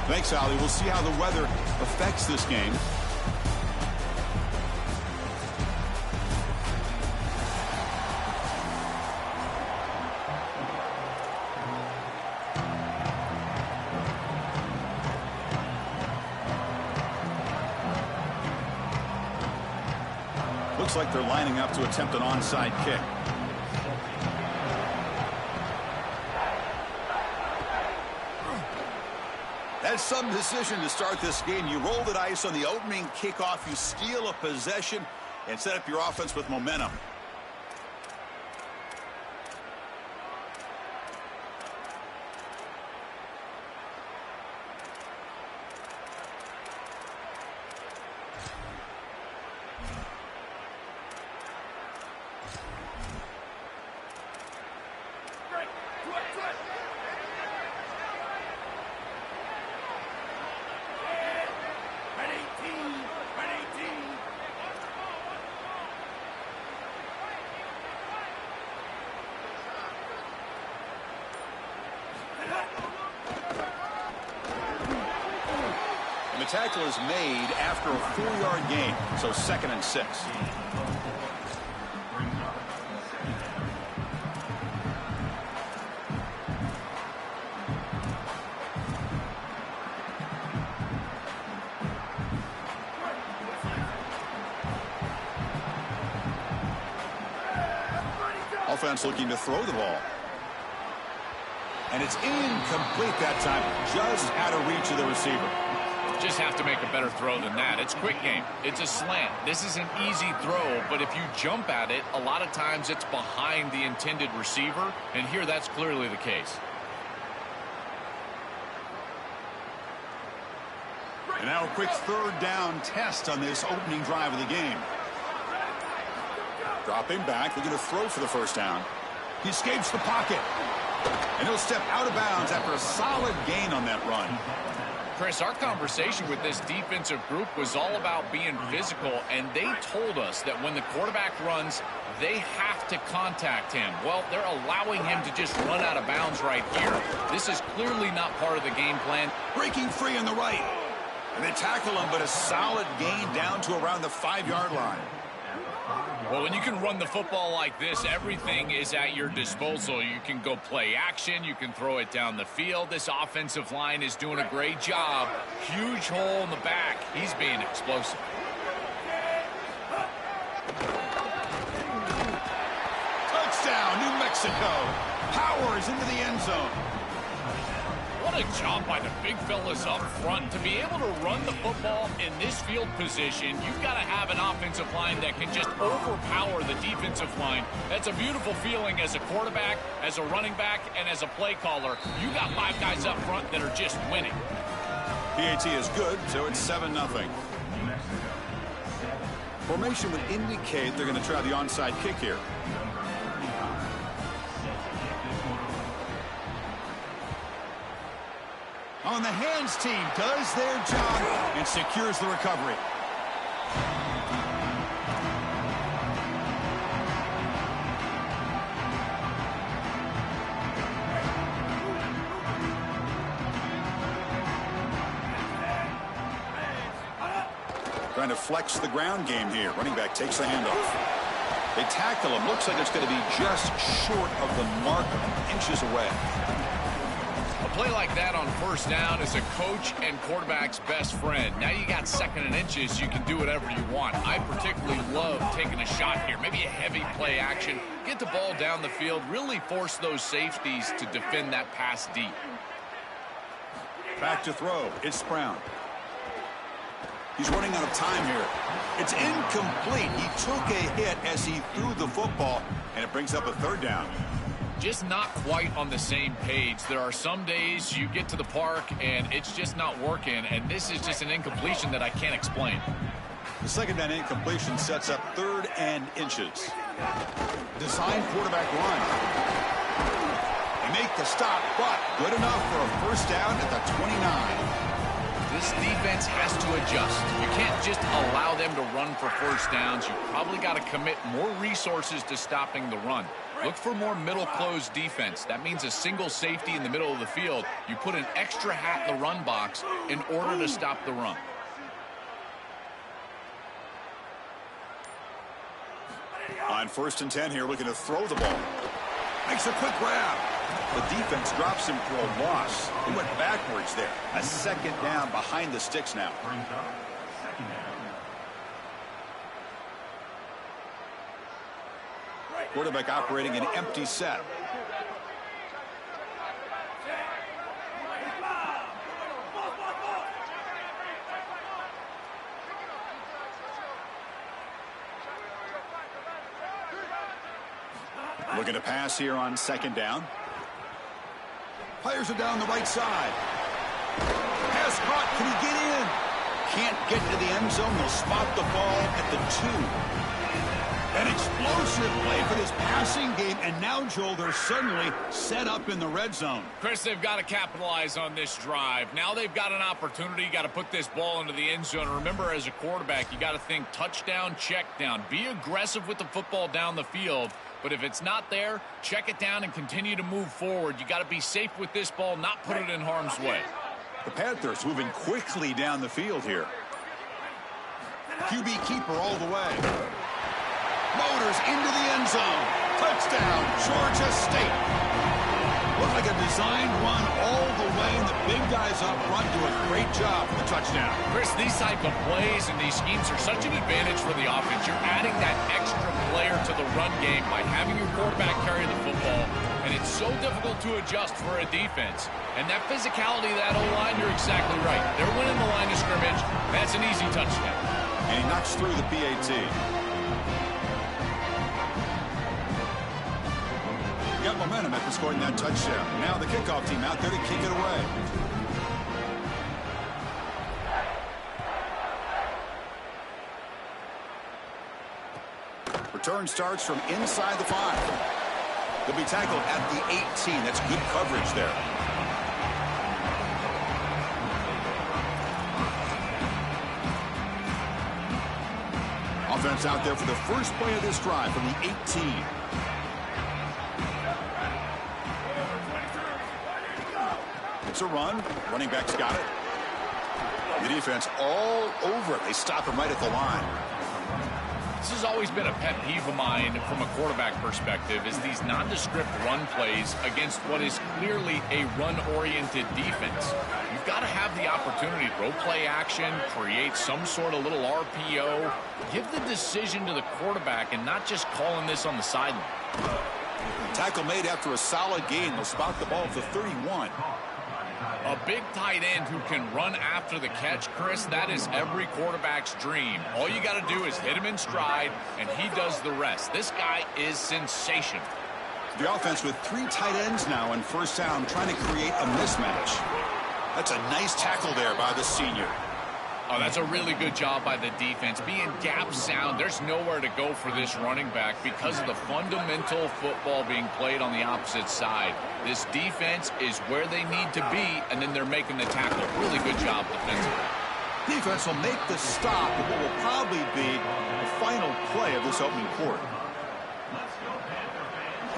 Thanks, Ali. We'll see how the weather affects this game. Looks like they're lining up to attempt an onside kick. That's some decision to start this game. You roll the dice on the opening kickoff. You steal a possession and set up your offense with momentum. The tackle is made after a 4-yard gain, so 2nd and 6. Offense looking to throw the ball. And it's incomplete that time, just out of reach of the receiver. Just have to make a better throw than that. It's quick game. It's a slant. This is an easy throw, but if you jump at it, a lot of times it's behind the intended receiver, and here that's clearly the case. And now a quick 3rd down test on this opening drive of the game. Dropping back, looking to throw for the 1st down. He escapes the pocket, and he'll step out of bounds after a solid gain on that run. Chris, our conversation with this defensive group was all about being physical, and they told us that when the quarterback runs, they have to contact him. Well, they're allowing him to just run out of bounds right here. This is clearly not part of the game plan. Breaking free on the right. And they tackle him, but a solid gain down to around the 5-yard line. Well, when you can run the football like this, everything is at your disposal. You can go play action. You can throw it down the field. This offensive line is doing a great job. Huge hole in the back. He's being explosive. Touchdown, New Mexico. Powers into the end zone. What a job by the big fellas up front. To be able to run the football in this field position, you've got to have an offensive line that can just overpower the defensive line. That's a beautiful feeling as a quarterback, as a running back, and as a play caller. You got 5 guys up front that are just winning. PAT is good, so it's 7-0. Formation would indicate they're going to try the onside kick here. On the hands team does their job and secures the recovery. Trying to flex the ground game here. Running back takes the handoff. They tackle him. Looks like it's going to be just short of the mark, inches away. A play like that on 1st down is a coach and quarterback's best friend. Now you got 2nd and inches. You can do whatever you want. I particularly love taking a shot here. Maybe a heavy play action. Get the ball down the field. Really force those safeties to defend that pass deep. Back to throw. It's Brown. He's running out of time here. It's incomplete. He took a hit as he threw the football, and it brings up a 3rd down. Just not quite on the same page. There are some days you get to the park and it's just not working, and this is just an incompletion that I can't explain. The 2nd down incompletion sets up 3rd and inches. Design quarterback run. They make the stop, but good enough for a 1st down at the 29. This defense has to adjust. You can't just allow them to run for 1st downs. You probably got to commit more resources to stopping the run. Look for more middle closed defense. That means a single safety in the middle of the field. You put an extra hat in the run box in order to stop the run. On 1st and 10 here, looking to throw the ball. Makes a quick grab. The defense drops him for a loss. He went backwards there. A 2nd down behind the sticks now. Quarterback operating an empty set. Looking to pass here on 2nd down. Fires it down the right side. Pass caught. Can he get in? Can't get to the end zone. They'll spot the ball at the 2. An explosive play for this passing game. And now, Joel, they're suddenly set up in the red zone. Chris, they've got to capitalize on this drive. Now they've got an opportunity. Got to put this ball into the end zone. Remember, as a quarterback, you got to think touchdown, check down. Be aggressive with the football down the field. But if it's not there, check it down and continue to move forward. You got to be safe with this ball, not put it in harm's way. The Panthers moving quickly down the field here. QB keeper all the way. Motors into the end zone. Touchdown, Georgia State. Looked like a designed run all the way, and the big guys up front do a great job for the touchdown. Chris, these type of plays and these schemes are such an advantage for the offense. You're adding that extra player to the run game by having your quarterback carry the football, and it's so difficult to adjust for a defense. And that physicality of that O-line, you're exactly right. They're winning the line of scrimmage. That's an easy touchdown. And he knocks through the PAT. Got momentum after scoring that touchdown. Now the kickoff team out there to kick it away. Return starts from inside the 5. They'll be tackled at the 18. That's good coverage there. Offense out there for the first play of this drive from the 18. It's a run. Running back's got it. The defense all over it. They stop him right at the line. This has always been a pet peeve of mine from a quarterback perspective, is these nondescript run plays against what is clearly a run-oriented defense. You've got to have the opportunity to throw play action, create some sort of little RPO, give the decision to the quarterback and not just calling this on the sideline. Tackle made after a solid gain. They'll spot the ball at the 31. A big tight end who can run after the catch, Chris, that is every quarterback's dream. All you got to do is hit him in stride, and he does the rest. This guy is sensational. The offense with 3 tight ends now on 1st down, trying to create a mismatch. That's a nice tackle there by the senior. Oh, that's a really good job by the defense. Being gap sound, there's nowhere to go for this running back because of the fundamental football being played on the opposite side. This defense is where they need to be, and then they're making the tackle. Really good job defensively. Defense will make the stop at what will probably be the final play of this opening quarter.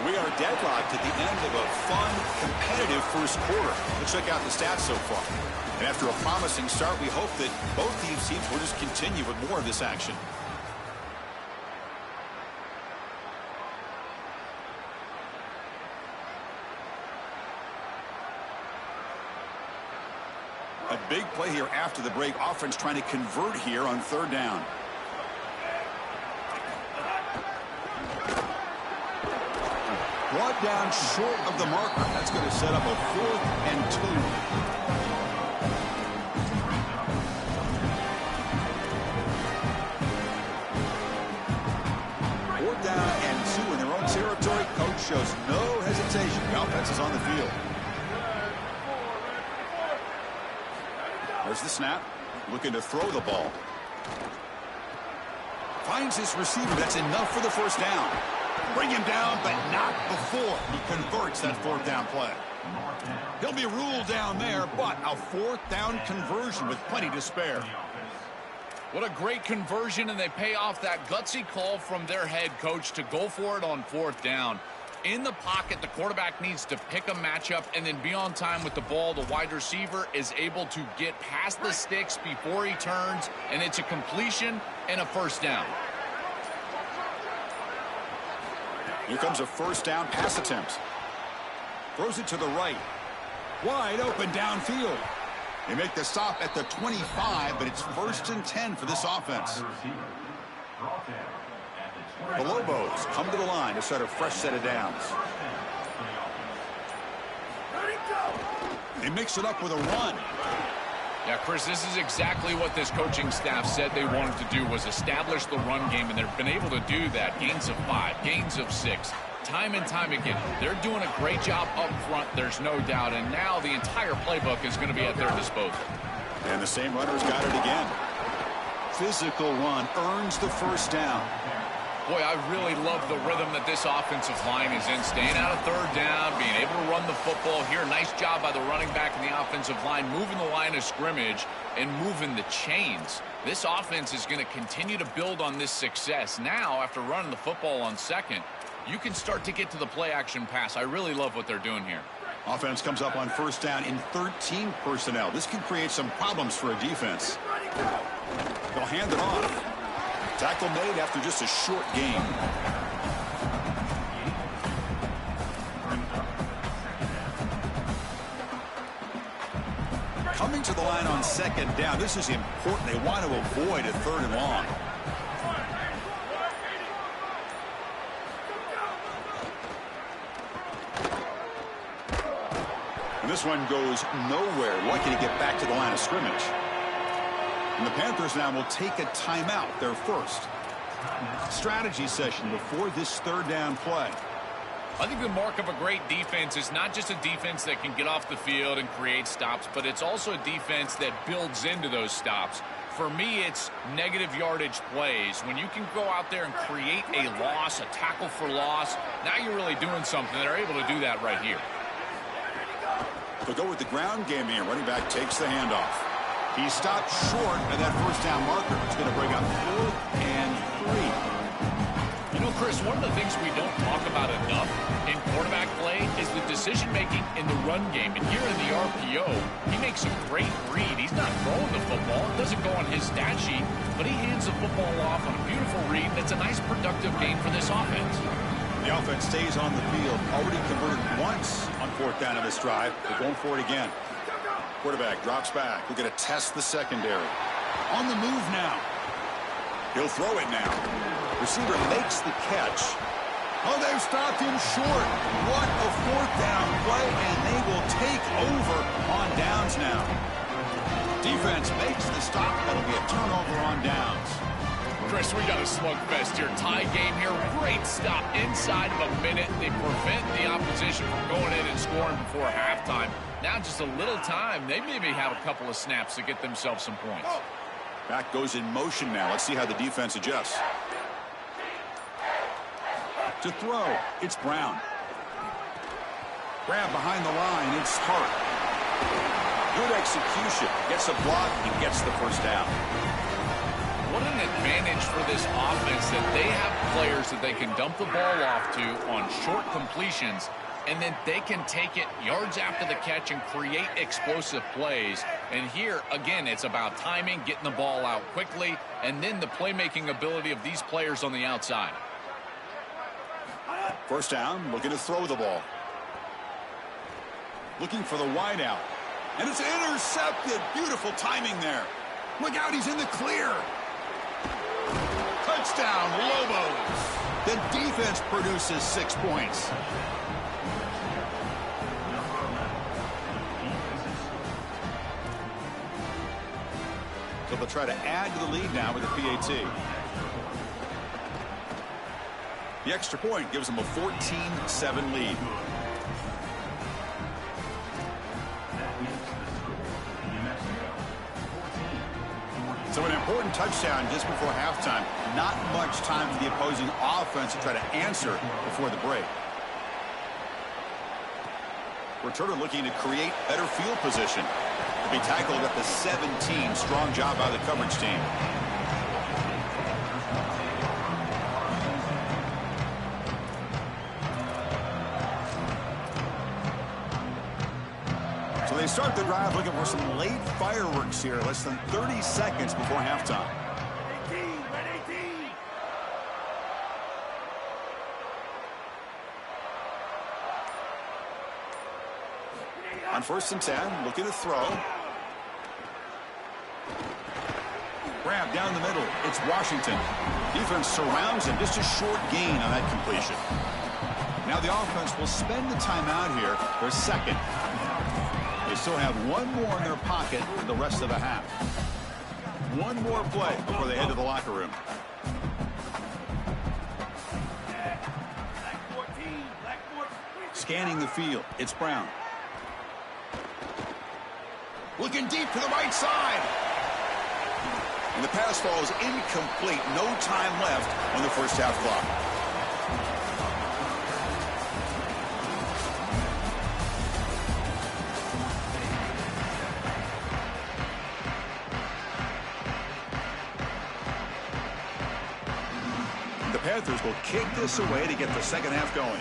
We are deadlocked at the end of a fun, competitive first quarter. Let's check out the stats so far. And after a promising start, we hope that both these teams will just continue with more of this action. A big play here after the break. Offense trying to convert here on 3rd down. Brought down short of the marker. That's going to set up a 4th and 2. Down and 2 in their own territory. Coach shows no hesitation. The offense is on the field. There's the snap. Looking to throw the ball. Finds his receiver. That's enough for the 1st down. Bring him down, but not before he converts that 4th down play. He'll be ruled down there, but a 4th down conversion with plenty to spare. What a great conversion, and they pay off that gutsy call from their head coach to go for it on 4th down. In the pocket, the quarterback needs to pick a matchup and then be on time with the ball. The wide receiver is able to get past the sticks before he turns, and it's a completion and a first down. Here comes a first down pass attempt. Throws it to the right. Wide open downfield. They make the stop at the 25, but it's 1st and 10 for this offense. The Lobos come to the line to start a fresh set of downs. They mix it up with a run. Yeah, Chris, this is exactly what this coaching staff said they wanted to do, was establish the run game, and they've been able to do that. Gains of 5, gains of 6, time and time again. They're doing a great job up front, there's no doubt, and now the entire playbook is going to be at their disposal. And the same runner's got it again. Physical run earns the first down. Boy, I really love the rhythm that this offensive line is in. Staying out of third down, being able to run the football here. Nice job by the running back and the offensive line, moving the line of scrimmage and moving the chains. This offense is going to continue to build on this success. Now, after running the football on second, you can start to get to the play-action pass. I really love what they're doing here. Offense comes up on first down in 13 personnel. This can create some problems for a defense. They'll hand it off. Tackle made after just a short game. Coming to the line on second down. This is important. They want to avoid a 3rd and long. And this one goes nowhere. Lucky to get back to the line of scrimmage. And the Panthers now will take a timeout, their first. Strategy session before this 3rd down play. I think the mark of a great defense is not just a defense that can get off the field and create stops, but it's also a defense that builds into those stops. For me, it's negative yardage plays. When you can go out there and create a loss, a tackle for loss, now you're really doing something. They're able to do that right here. They'll go with the ground game here. Running back takes the handoff. He stopped short of that first down marker. It's going to bring up 4th and 3. You know, Chris, one of the things we don't talk about enough in quarterback play is the decision-making in the run game. And here in the RPO, he makes a great read. He's not throwing the football. It doesn't go on his stat sheet, but he hands the football off on a beautiful read. That's a nice, productive game for this offense. The offense stays on the field. Already converted once on 4th down in this drive. They're going for it again. Quarterback drops back. We're going to test the secondary. On the move now. He'll throw it now. Receiver makes the catch. Oh, they've stopped him short. What a 4th down play, and they will take over on downs now. Defense makes the stop. That'll be a turnover on downs. Chris, we got a slugfest here. Tie game here. Great stop inside of a minute. They prevent the opposition from going in and scoring before halftime. Now just a little time. They maybe have a couple of snaps to get themselves some points. Back goes in motion now. Let's see how the defense adjusts. To throw, it's Brown. Grab behind the line, it's Hart. Good execution. Gets a block and gets the first down. What an advantage for this offense that they have players that they can dump the ball off to on short completions, and then they can take it yards after the catch and create explosive plays. And here, again, it's about timing, getting the ball out quickly, and then the playmaking ability of these players on the outside. First down, looking to throw the ball. Looking for the wide out. And it's intercepted. Beautiful timing there. Look out, he's in the clear. Touchdown, Lobos. The defense produces 6 points. So they'll try to add to the lead now with a PAT. The extra point gives them a 14-7 lead. So an important touchdown just before halftime. Not much time for the opposing offense to try to answer before the break. Returner looking to create better field position. To be tackled at the 17. Strong job by the coverage team. start the drive looking for some late fireworks here, less than 30 seconds before halftime. On 1st and 10, looking to throw. Grab down the middle. It's Washington. Defense surrounds him. Just a short gain on that completion. Now the offense will spend the timeout here for a second. They still have one more in their pocket for the rest of the half. One more play before they head to the locker room. Scanning the field. It's Brown. Looking deep to the right side. And the pass falls incomplete. No time left on the first half clock. The Panthers will kick this away to get the second half going.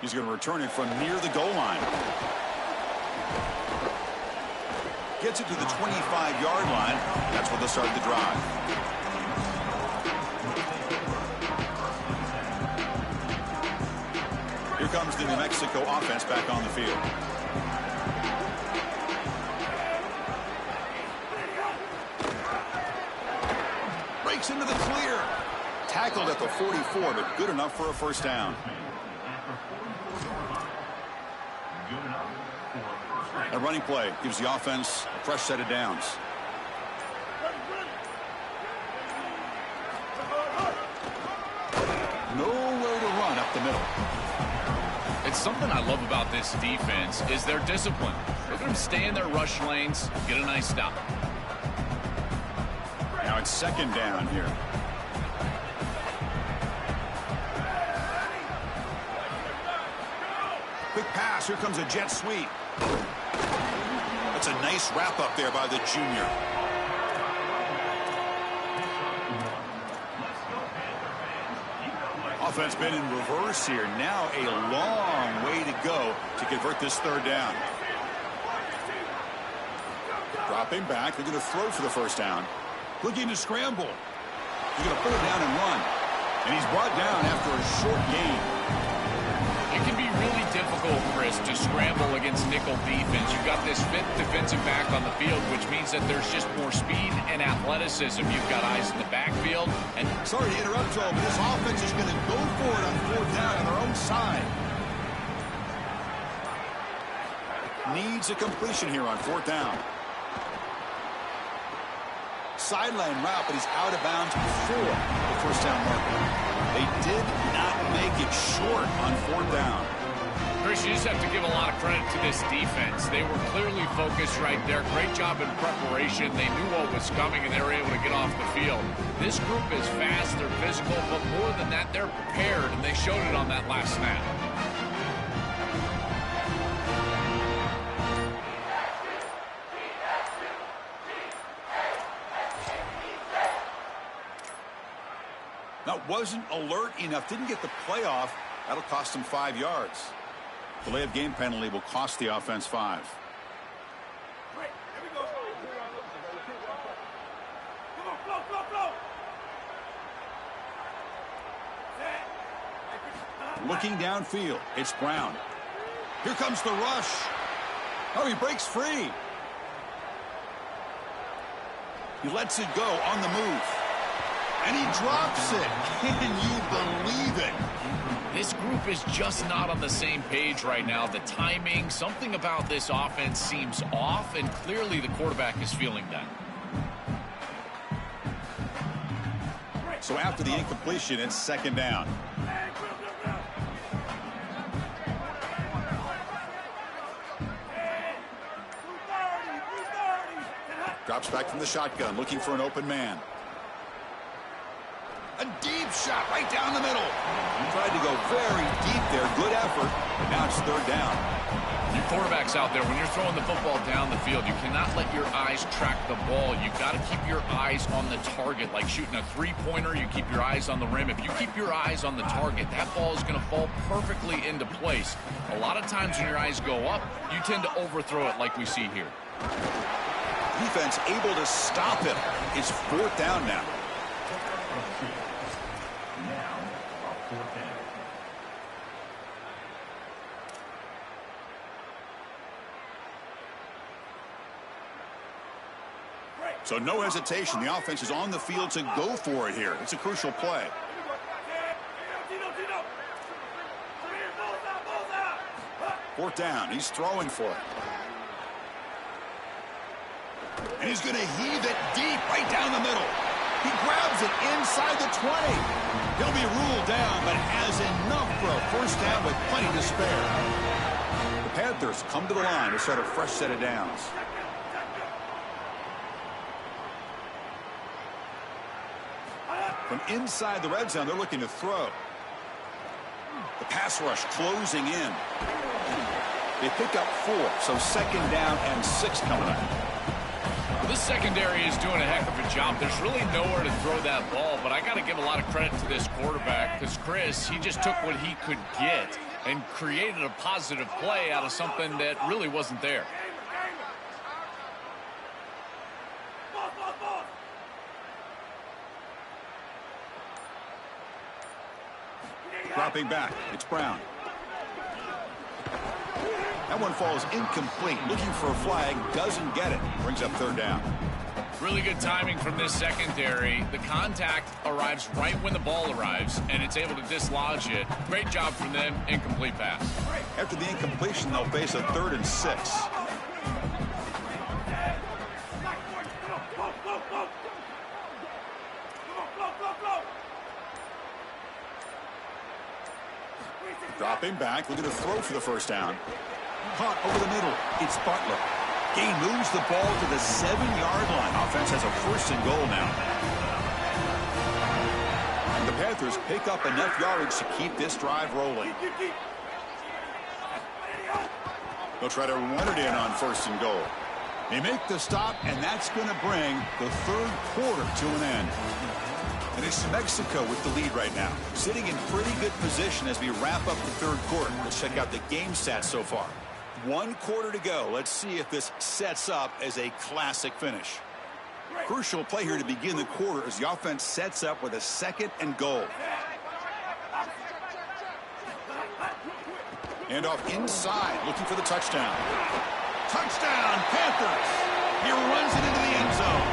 He's going to return it from near the goal line. Gets it to the 25-yard line. That's where they'll start the drive. Here comes the New Mexico offense back on the field. Breaks into the clear. Tackled at the 44, but good enough for a first down. A running play gives the offense a fresh set of downs. Nowhere to run up the middle. It's something I love about this defense is their discipline. Look at them stay in their rush lanes, get a nice stop. Now it's second down here. Quick pass. Here comes a jet sweep. That's a nice wrap up there by the junior. Offense been in reverse here. Now a long way to go to convert this third down. Dropping back. They're going to throw for the first down. Looking to scramble. He's going to pull it down and run. And he's brought down after a short gain. It can be really difficult, Chris, to scramble against nickel defense. You've got this fifth defensive back on the field, which means that there's just more speed and athleticism. You've got eyes in the backfield. And sorry to interrupt, Joel, but this offense is going to go for it on fourth down on their own side. Needs a completion here on fourth down. Sideline route, but he's out of bounds before the first down marker. They did not make it short on fourth down. Chris, you just have to give a lot of credit to this defense. They were clearly focused right there. Great job in preparation. They knew what was coming, and they were able to get off the field. This group is fast, they're physical, but more than that, they're prepared, and they showed it on that last snap. Now, wasn't alert enough, didn't get the play off. That'll cost him 5 yards. Delay of game penalty will cost the offense 5. Looking downfield, it's Brown. Here comes the rush. Oh, he breaks free. He lets it go on the move. And he drops it. Can you believe it? This group is just not on the same page right now. The timing, something about this offense seems off, and clearly the quarterback is feeling that. So after the incompletion, it's second down. Drops back from the shotgun, looking for an open man. A deep shot right down the middle. Tried to go very deep there. Good effort. And now it's third down. Your quarterback's out there. When you're throwing the football down the field, you cannot let your eyes track the ball. You've got to keep your eyes on the target. Like shooting a three-pointer, you keep your eyes on the rim. If you keep your eyes on the target, that ball is going to fall perfectly into place. A lot of times when your eyes go up, you tend to overthrow it like we see here. Defense able to stop him. It's fourth down now. So no hesitation. The offense is on the field to go for it here. It's a crucial play. Fourth down. He's throwing for it. And he's going to heave it deep right down the middle. He grabs it inside the 20. He'll be ruled down, but has enough for a first down with plenty to spare. The Panthers come to the line to start a fresh set of downs. From inside the red zone, they're looking to throw. The pass rush closing in. They pick up 4, so second down and 6 coming up. This secondary is doing a heck of a job. There's really nowhere to throw that ball, but I got to give a lot of credit to this quarterback because Chris, he just took what he could get and created a positive play out of something that really wasn't there. Dropping back, it's Brown. That one falls incomplete. Looking for a flag, doesn't get it. Brings up third down. Really good timing from this secondary. The contact arrives right when the ball arrives, and it's able to dislodge it. Great job from them. Incomplete pass. After the incompletion, they'll face a 3rd and 6. Dropping back, looking to throw for the first down. Caught over the middle. It's Butler. Gain moves the ball to the 7-yard line. Offense has a 1st and goal now. And the Panthers pick up enough yardage to keep this drive rolling. They'll try to run it in on 1st and goal. They make the stop, and that's going to bring the 3rd quarter to an end. And it's Mexico with the lead right now, sitting in pretty good position as we wrap up the 3rd quarter. Let's check out the game stats so far. 1 quarter to go. Let's see if this sets up as a classic finish. Crucial play here to begin the quarter as the offense sets up with a 2nd and goal. And off inside, looking for the touchdown. Touchdown, Panthers! He runs it into the end zone.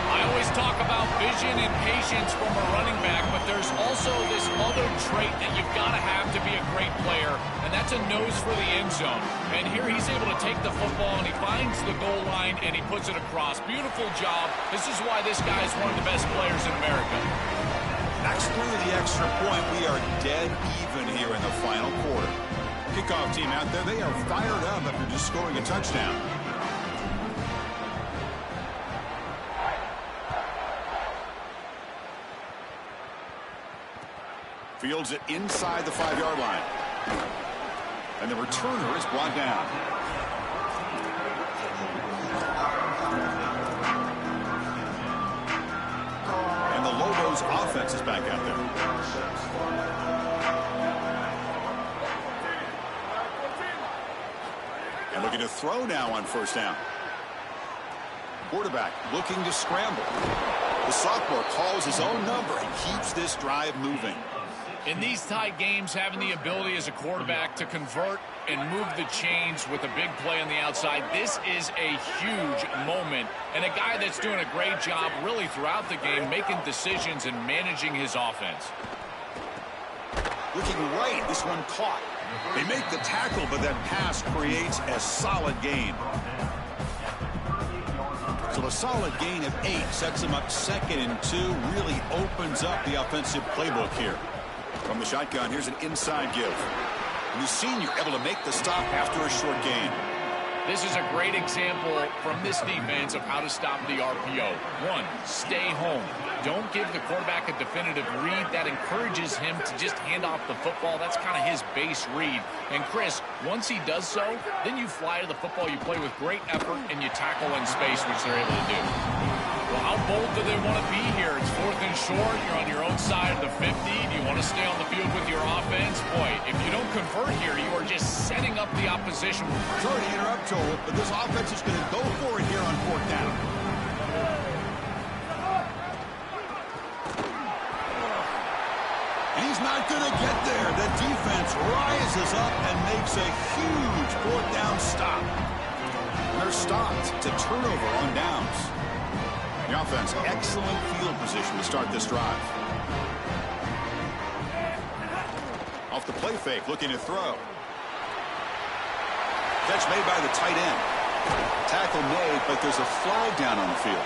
I always talk about vision and patience from a running back, but there's also this other trait that you've got to have to be a great player, and that's a nose for the end zone. And here he's able to take the football, and he finds the goal line, and he puts it across. Beautiful job. This is why this guy is one of the best players in America. Knocks through the extra point. We are dead even here in the final quarter. Kickoff team out there, they are fired up after just scoring a touchdown. Fields it inside the 5-yard line. And the returner is brought down. And the Lobos offense is back out there. And looking to throw now on 1st down. Quarterback looking to scramble. The sophomore calls his own number and keeps this drive moving. In these tight games, having the ability as a quarterback to convert and move the chains with a big play on the outside, this is a huge moment. And a guy that's doing a great job really throughout the game, making decisions and managing his offense. Looking right, this one caught. They make the tackle, but that pass creates a solid gain. So a solid gain of 8 sets him up 2nd and 2, really opens up the offensive playbook here. From the shotgun, here's an inside give. And the senior able to make the stop after a short gain. This is a great example from this defense of how to stop the RPO. One, stay home. Don't give the quarterback a definitive read. That encourages him to just hand off the football. That's kind of his base read. And Chris, once he does so, then you fly to the football, you play with great effort, and you tackle in space, which they're able to do. Well, how bold do they want to be here? It's 4th and short. You're on your own side of the 50. Do you want to stay on the field with your offense? Boy, if you don't convert here, you are just setting up the opposition. Sorry to interrupt, Joel, but this offense is going to go for it here on 4th down. And he's not going to get there. The defense rises up and makes a huge 4th down stop. And they're stopped to turnover on downs. The offense, excellent field position to start this drive. Off the play fake, looking to throw. Catch made by the tight end. Tackle made, but there's a flag down on the field.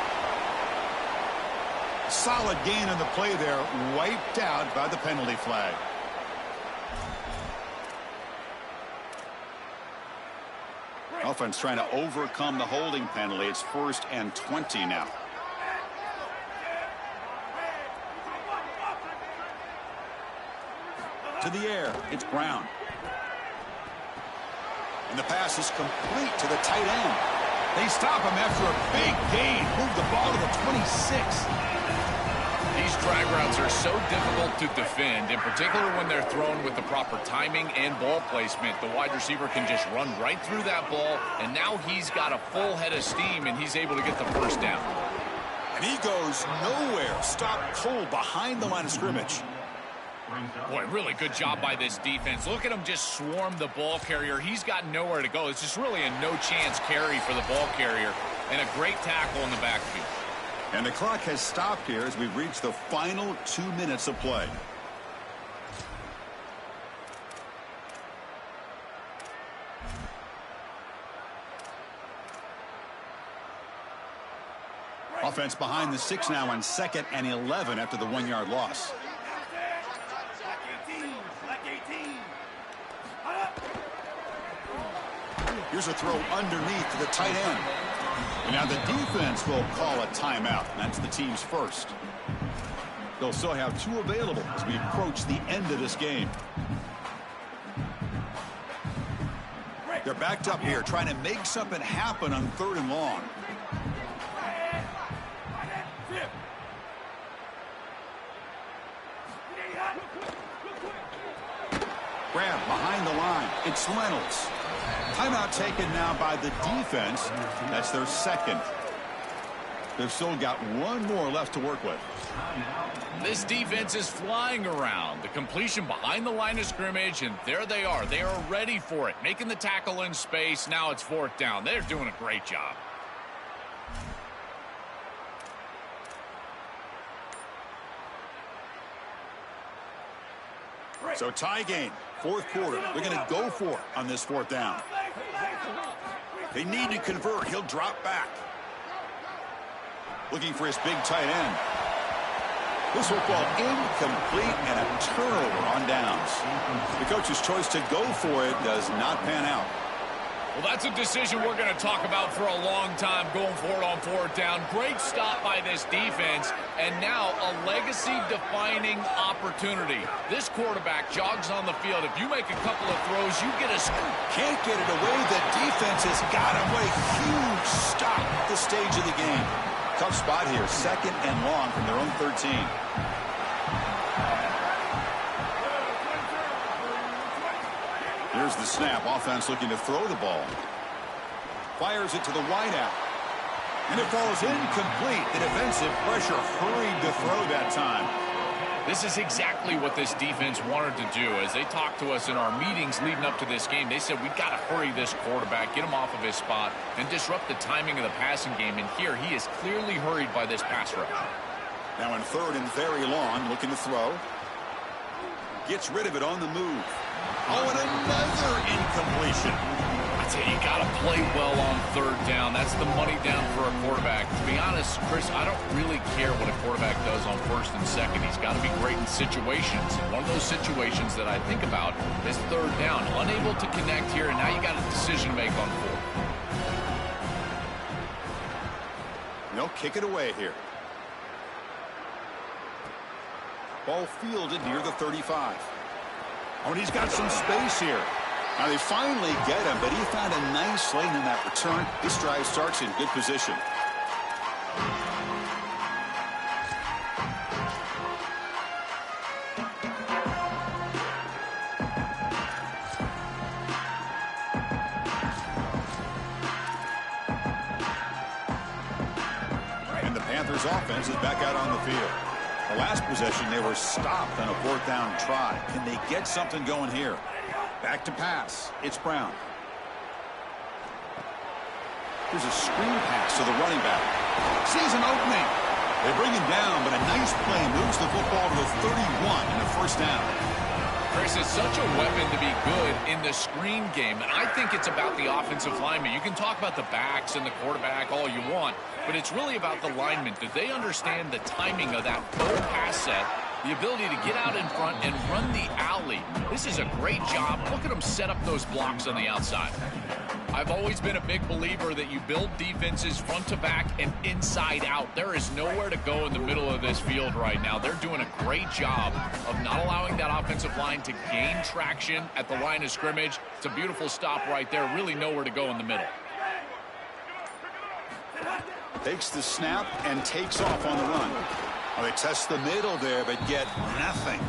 Solid gain on the play there, wiped out by the penalty flag. Offense trying to overcome the holding penalty. It's 1st and 20 now. To the air, it's Brown. And the pass is complete to the tight end. They stop him after a big gain. Move the ball to the 26. These drag routes are so difficult to defend, in particular when they're thrown with the proper timing and ball placement. The wide receiver can just run right through that ball, and now he's got a full head of steam, and he's able to get the 1st down. And he goes nowhere. Stopped cold behind the line of scrimmage. Boy, really good job by this defense. Look at him just swarm the ball carrier. He's got nowhere to go. It's just really a no-chance carry for the ball carrier, and a great tackle in the backfield. And the clock has stopped here as we reach the final 2 minutes of play. Offense behind the 6 now on 2nd and 11 after the 1-yard loss. Here's a throw underneath to the tight end. And now the defense will call a timeout. That's the team's first. They'll still have 2 available as we approach the end of this game. They're backed up here trying to make something happen on 3rd and long. Grab behind the line. It's Reynolds. Timeout taken now by the defense. That's their 2nd. They've still got 1 more left to work with. This defense is flying around. The completion behind the line of scrimmage, and there they are. They are ready for it. Making the tackle in space. Now it's 4th down. They're doing a great job. So tie game, 4th quarter. They're going to go for it on this 4th down. They need to convert. He'll drop back. Looking for his big tight end. This football incomplete and a turnover on downs. The coach's choice to go for it does not pan out. Well, that's a decision we're going to talk about for a long time going forward on 4th down. Great stop by this defense, and now a legacy-defining opportunity. This quarterback jogs on the field. If you make a couple of throws, you get a scoop. Can't get it away. The defense has got him. What a huge stop at this stage of the game. Tough spot here. 2nd and long from their own 13. Here's the snap. Offense looking to throw the ball. Fires it to the wideout. And it falls incomplete. The defensive pressure hurried to throw that time. This is exactly what this defense wanted to do. As they talked to us in our meetings leading up to this game, they said, we've got to hurry this quarterback, get him off of his spot, and disrupt the timing of the passing game. And here, he is clearly hurried by this pass rush. Now in 3rd and very long, looking to throw. Gets rid of it on the move. Oh, and another incompletion. I tell you, you got to play well on 3rd down. That's the money down for a quarterback. To be honest, Chris, I don't really care what a quarterback does on 1st and 2nd. He's got to be great in situations. And one of those situations that I think about is 3rd down. Unable to connect here, and now you got a decision to make on 4th. They'll kick it away here. Ball fielded near the 35. Oh, and he's got some space here. Now they finally get him, but he found a nice lane in that return. This drive starts in good position. And the Panthers offense is back out on the field. The last possession, they were stopped on a 4th down try. Can they get something going here? Back to pass. It's Brown. Here's a screen pass to the running back. Sees an opening. They bring him down, but a nice play moves the football to the 31 and a 1st down. Chris, is such a weapon to be good in the screen game, and I think it's about the offensive lineman. You can talk about the backs and the quarterback all you want, but it's really about the linemen. Do they understand the timing of that full pass set, the ability to get out in front and run the alley? This is a great job. Look at them set up those blocks on the outside. I've always been a big believer that you build defenses front to back and inside out. There is nowhere to go in the middle of this field right now. They're doing a great job of not allowing that offensive line to gain traction at the line of scrimmage. It's a beautiful stop right there. Really nowhere to go in the middle. Takes the snap and takes off on the run. Well, they test the middle there, but get nothing.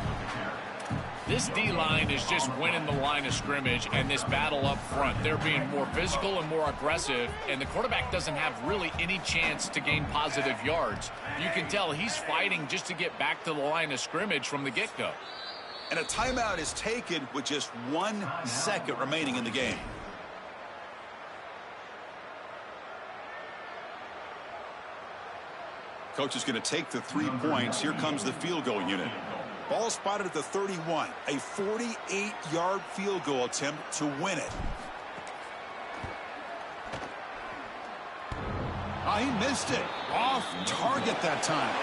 This D-line is just winning the line of scrimmage, and this battle up front. They're being more physical and more aggressive, and the quarterback doesn't have really any chance to gain positive yards. You can tell he's fighting just to get back to the line of scrimmage from the get-go. And a timeout is taken with just 1 second remaining in the game. Coach is going to take the 3 points. Here comes the field goal unit. Ball spotted at the 31. A 48-yard field goal attempt to win it. Oh, he missed it. Off target that time.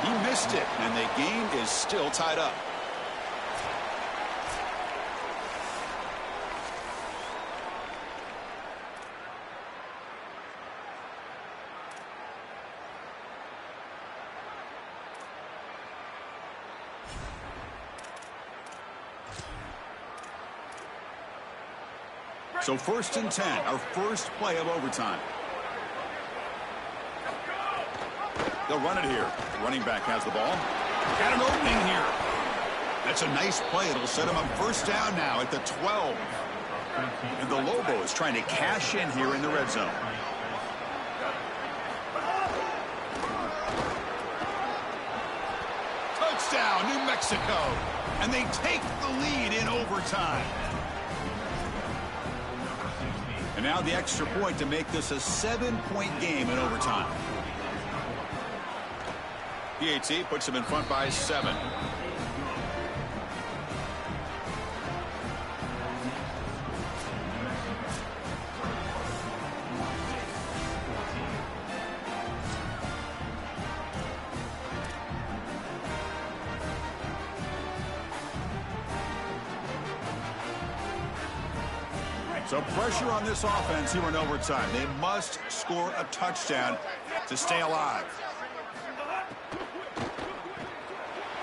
He missed it, and the game is still tied up. So 1st and 10, our first play of overtime. They'll run it here. Running back has the ball. Got an opening here. That's a nice play. It'll set him up 1st down now at the 12. And the Lobo is trying to cash in here in the red zone. Touchdown, New Mexico. And they take the lead in overtime. And now the extra point to make this a 7-point game in overtime. PAT puts him in front by 7. So pressure on this offense here in overtime. They must score a touchdown to stay alive.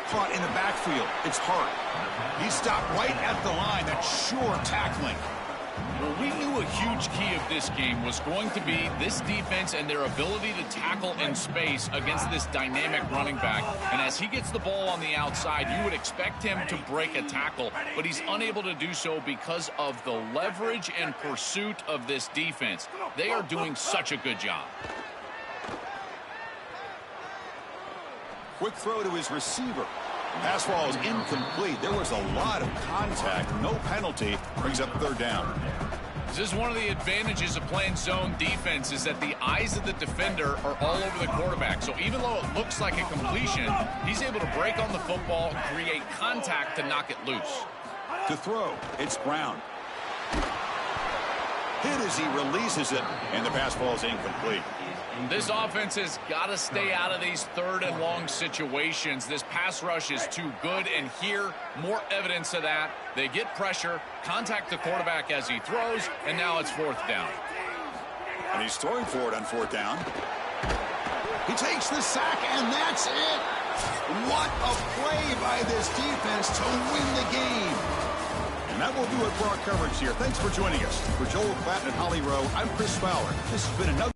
Caught in the backfield. It's Hart. He stopped right at the line. That's sure tackling. Well, we knew a huge key of this game was going to be this defense and their ability to tackle in space against this dynamic running back. And as he gets the ball on the outside, you would expect him to break a tackle, but he's unable to do so because of the leverage and pursuit of this defense. They are doing such a good job. Quick throw to his receiver. Pass ball is incomplete. There was a lot of contact. No penalty. Brings up 3rd down. This is one of the advantages of playing zone defense is that the eyes of the defender are all over the quarterback. So even though it looks like a completion, he's able to break on the football, create contact to knock it loose. To throw, it's Brown. Hit as he releases it, and the pass ball is incomplete. This offense has got to stay out of these 3rd and long situations. This pass rush is too good, and here, more evidence of that. They get pressure, contact the quarterback as he throws, and now it's 4th down. And he's throwing for it on 4th down. He takes the sack, and that's it. What a play by this defense to win the game. And that will do it for our coverage here. Thanks for joining us. For Joel Klatt and Holly Rowe, I'm Chris Fowler. This has been another